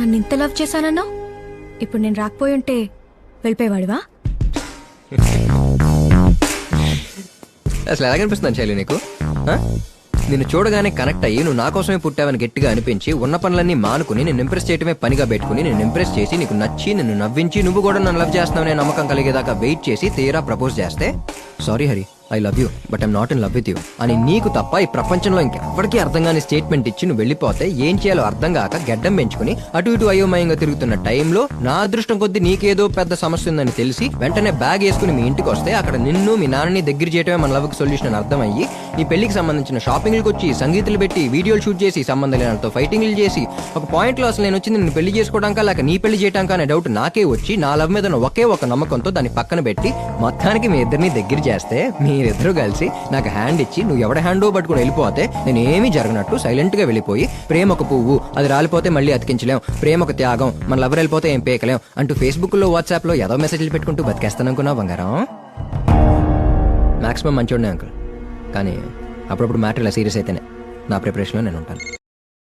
నన్ను ఇంత లవ్ చేశానన్నావు, ఇప్పుడు నేను రాకపోయి ఉంటే వెళ్ళిపోయేవాడివా? అసలు ఎలాగనిపిస్తుంది శైలి నీకు? నిన్ను చూడగానే కనెక్ట్ అయ్యి నువ్వు నా కోసమే పుట్టావని గట్టిగా అనిపించి ఉన్న పనులన్నీ మానుకుని నేను ఇంప్రెస్ చేయటమే పనిగా పెట్టుకుని నేను ఇంప్రెస్ చేసి నీకు నచ్చి నిన్ను నవ్వించి నువ్వు కూడా నన్ను లవ్ చేస్తున్నావనే నమ్మకం కలిగేదాకా వెయిట్ చేసి తీరా ప్రపోజ్ చేస్తే sorry Hari, I love you but I'm not in love with you అని నీకు తప్ప ఈ ప్రపంచంలో ఇంకెవ్వరికీ అర్థం కాని స్టేట్మెంట్ ఇచ్చి నువ్వు వెళ్ళిపోతే ఏం చేయాలో అర్థం కాక గడ్డం పెంచుకుని అటు ఇటు అయోమయంగా తిరుగుతున్న టైంలో నా అదృష్టం కొద్దీ నీకేదో పెద్ద సమస్య ఉందని తెలిసి వెంటనే బ్యాగ్ వేసుకుని మీ ఇంటికి వస్తే అక్కడ నిన్ను మీ నాన్నని దగ్గర చేయటమే మన లవ్కి సొల్యూషన్ అని అర్థమయ్యి నీ పెళ్లికి సంబంధించిన షాపింగ్లకు వచ్చి సంగీతులు పెట్టి వీడియోలు షూట్ చేసి సంబంధం లేనంతో ఫైటింగ్లు చేసి ఒక పాయింట్ లో అసలు నేను వచ్చింది నిన్ను పెళ్లి చేసుకోవడానికా లేక నీ పెళ్లి చేయడానికి అనే డౌట్ నాకే వచ్చి నా లవ్ మీద ఒకే ఒక నమ్మకంతో దాన్ని పక్కన పెట్టి మొత్తానికి మీ ఇద్దరిని దగ్గర చేస్తే మీరిద్దరూ కలిసి నాకు హ్యాండ్ ఇచ్చి నువ్వు ఎవడ హ్యాండో పట్టుకుని వెళ్ళిపోతే నేను ఏమీ జరగనట్టు సైలెంట్ గా వెళ్ళిపోయి ప్రేమ ఒక పువ్వు, అది రాలిపోతే మళ్ళీ అతికించలేం, ప్రేమ ఒక త్యాగం, మన లవర్ వెళ్ళిపోతే ఏం పేకలేం అంటూ ఫేస్బుక్ లో వాట్సాప్ లో ఏదో మెసేజ్లు పెట్టుకుంటూ బతికేస్తాననుకున్నావు బంగారం. మాక్సిమం మంచోడినే అంకుల్, కానీ అప్పుడప్పుడు మ్యాటర్ ఇలా సీరియస్ అయితేనే నా ప్రిపరేషన్లో నేను ఉంటాను.